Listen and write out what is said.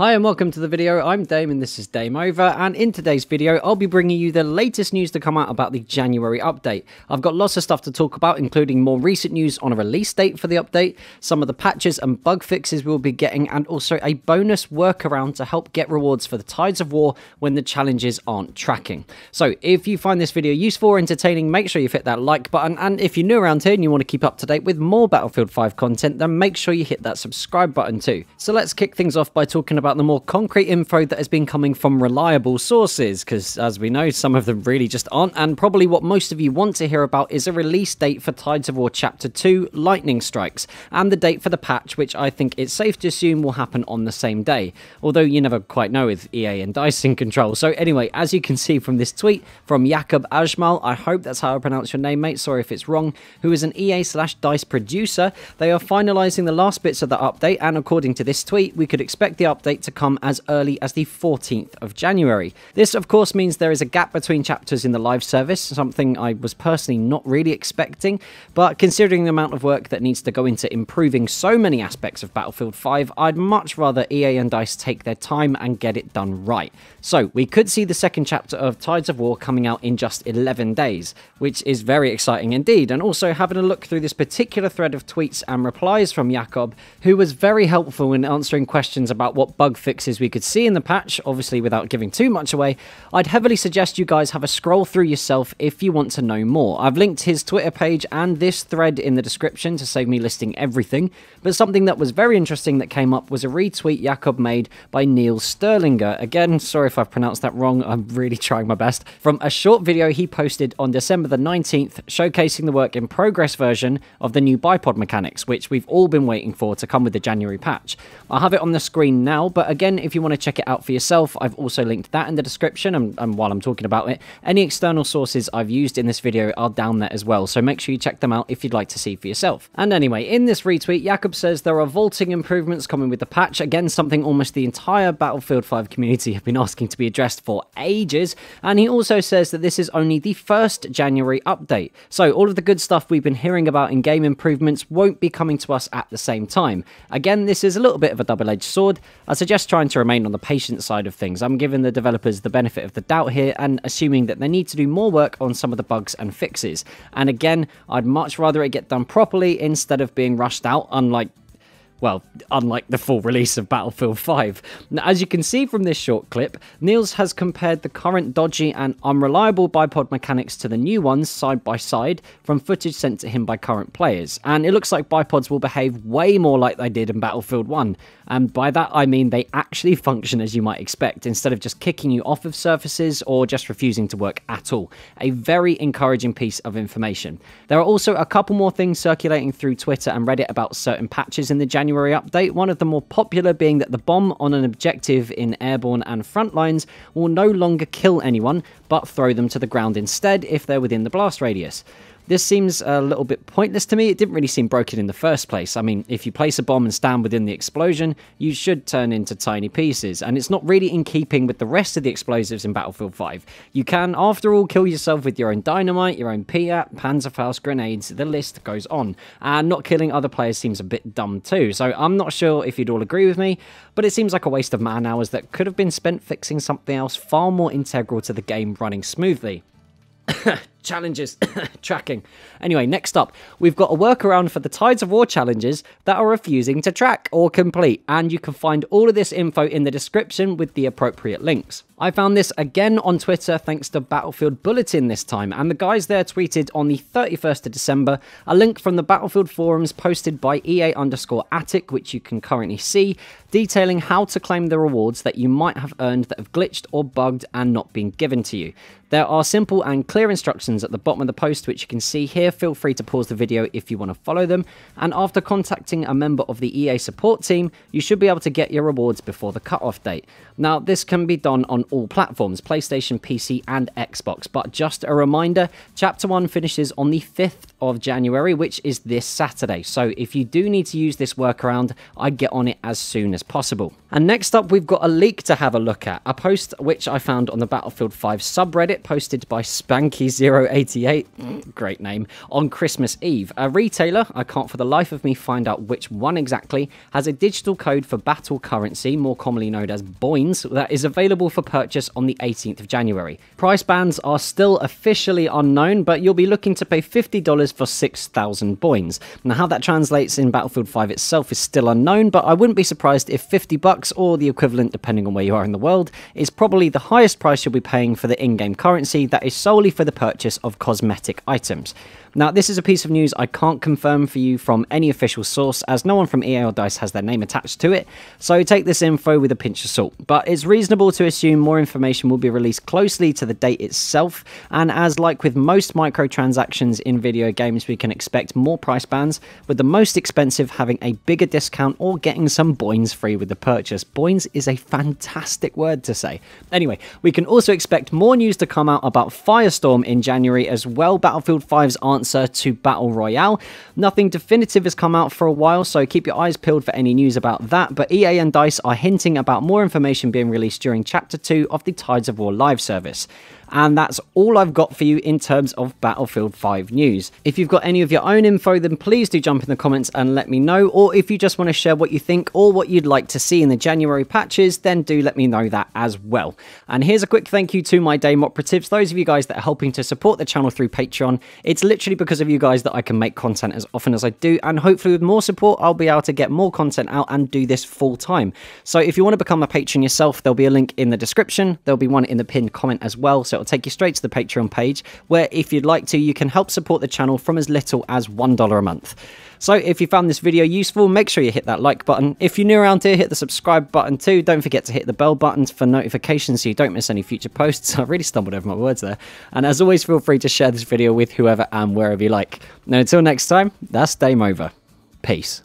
Hi and welcome to the video. I'm Dame and this is Dame Over, and in today's video I'll be bringing you the latest news to come out about the January update. I've got lots of stuff to talk about, including more recent news on a release date for the update, some of the patches and bug fixes we'll be getting, and also a bonus workaround to help get rewards for the Tides of War when the challenges aren't tracking. So if you find this video useful or entertaining, make sure you hit that like button, and if you're new around here and you want to keep up to date with more Battlefield 5 content, then make sure you hit that subscribe button too. So let's kick things off by talking about the more concrete info that has been coming from reliable sources, because as we know, some of them really just aren't, and probably what most of you want to hear about is a release date for Tides of War Chapter 2 Lightning Strikes, and the date for the patch, which I think it's safe to assume will happen on the same day, although you never quite know with EA and DICE in control. So anyway, as you can see from this tweet from Jakob Ajmal, I hope that's how I pronounce your name, mate, sorry if it's wrong, who is an EA/DICE producer, they are finalising the last bits of the update, and according to this tweet, we could expect the update to come as early as the 14th of January. This of course means there is a gap between chapters in the live service, something I was personally not really expecting, but considering the amount of work that needs to go into improving so many aspects of Battlefield 5, I'd much rather EA and DICE take their time and get it done right. So we could see the second chapter of Tides of War coming out in just 11 days, which is very exciting indeed. And also, having a look through this particular thread of tweets and replies from Jakob, who was very helpful in answering questions about what bug fixes we could see in the patch, obviously without giving too much away, I'd heavily suggest you guys have a scroll through yourself if you want to know more. I've linked his Twitter page and this thread in the description to save me listing everything, but something that was very interesting that came up was a retweet Jakob made by Neil Sterlinger. Again, sorry if I've pronounced that wrong, I'm really trying my best. From a short video he posted on December the 19th, showcasing the work in progress version of the new bipod mechanics, which we've all been waiting for to come with the January patch. I'll have it on the screen now, but again, if you want to check it out for yourself, I've also linked that in the description, and while I'm talking about it, any external sources I've used in this video are down there as well, so make sure you check them out if you'd like to see for yourself. And anyway, in this retweet, Jakob says there are vaulting improvements coming with the patch, again something almost the entire Battlefield 5 community have been asking to be addressed for ages, and he also says that this is only the first January update, so all of the good stuff we've been hearing about in game improvements won't be coming to us at the same time. Again, this is a little bit of a double-edged sword. I suggest trying to remain on the patient side of things. I'm giving the developers the benefit of the doubt here and assuming that they need to do more work on some of the bugs and fixes. And again, I'd much rather it get done properly instead of being rushed out, unlike the full release of Battlefield 5. Now, as you can see from this short clip, Niels has compared the current dodgy and unreliable bipod mechanics to the new ones side by side from footage sent to him by current players, and it looks like bipods will behave way more like they did in Battlefield 1, and by that I mean they actually function as you might expect, instead of just kicking you off of surfaces or just refusing to work at all. A very encouraging piece of information. There are also a couple more things circulating through Twitter and Reddit about certain patches in the January update, one of the more popular being that the bomb on an objective in airborne and front lines will no longer kill anyone, but throw them to the ground instead if they're within the blast radius. This seems a little bit pointless to me. It didn't really seem broken in the first place. I mean, if you place a bomb and stand within the explosion, you should turn into tiny pieces, and it's not really in keeping with the rest of the explosives in Battlefield 5. You can, after all, kill yourself with your own dynamite, your own PAT, Panzerfaust grenades, the list goes on, and not killing other players seems a bit dumb too, so I'm not sure if you'd all agree with me, but it seems like a waste of man hours that could have been spent fixing something else far more integral to the game running smoothly. Challenges. Tracking. Anyway, next up, we've got a workaround for the Tides of War challenges that are refusing to track or complete, and you can find all of this info in the description with the appropriate links. I found this again on Twitter thanks to Battlefield Bulletin this time, and the guys there tweeted on the 31st of December a link from the Battlefield forums posted by EA_Attic, which you can currently see, detailing how to claim the rewards that you might have earned that have glitched or bugged and not been given to you. There are simple and clear instructions at the bottom of the post, which you can see here. Feel free to pause the video if you want to follow them, and after contacting a member of the EA support team, you should be able to get your rewards before the cutoff date. Now, this can be done on all platforms, PlayStation, PC and Xbox, but just a reminder, Chapter 1 finishes on the 5th of January, which is this Saturday, so if you do need to use this workaround, I'd get on it as soon as possible. And next up, we've got a leak to have a look at, a post which I found on the Battlefield 5 subreddit posted by Spanky0 Euro88, great name, on Christmas Eve. A retailer, I can't for the life of me find out which one exactly, has a digital code for battle currency, more commonly known as boins, that is available for purchase on the 18th of January. Price bands are still officially unknown, but you'll be looking to pay $50 for 6,000 boins. Now, how that translates in Battlefield 5 itself is still unknown, but I wouldn't be surprised if $50 or the equivalent, depending on where you are in the world, is probably the highest price you'll be paying for the in-game currency that is solely for the purchase of cosmetic items. Now, this is a piece of news I can't confirm for you from any official source, as no one from EA or DICE has their name attached to it, so take this info with a pinch of salt. But it's reasonable to assume more information will be released closely to the date itself, and as like with most microtransactions in video games, we can expect more price bands, with the most expensive having a bigger discount or getting some boins free with the purchase. Boins is a fantastic word to say. Anyway, we can also expect more news to come out about Firestorm in January as well, Battlefield 5's answer to Battle Royale. Nothing definitive has come out for a while, so keep your eyes peeled for any news about that, but EA and DICE are hinting about more information being released during Chapter 2 of the Tides of War live service. And that's all I've got for you in terms of Battlefield 5 news. If you've got any of your own info, then please do jump in the comments and let me know, or if you just want to share what you think or what you'd like to see in the January patches, then do let me know that as well. And here's a quick thank you to my Dame operatives, those of you guys that are helping to support the channel through Patreon. It's literally because of you guys that I can make content as often as I do, and hopefully with more support I'll be able to get more content out and do this full time. So if you want to become a patron yourself, there'll be a link in the description, there'll be one in the pinned comment as well, so it'll take you straight to the Patreon page, where if you'd like to, you can help support the channel from as little as $1 a month. So if you found this video useful, make sure you hit that like button. If you're new around here, hit the subscribe button too. Don't forget to hit the bell buttons for notifications so you don't miss any future posts. I really stumbled over my words there. And as always, feel free to share this video with whoever and wherever you like. Now until next time, that's Dame over. Peace.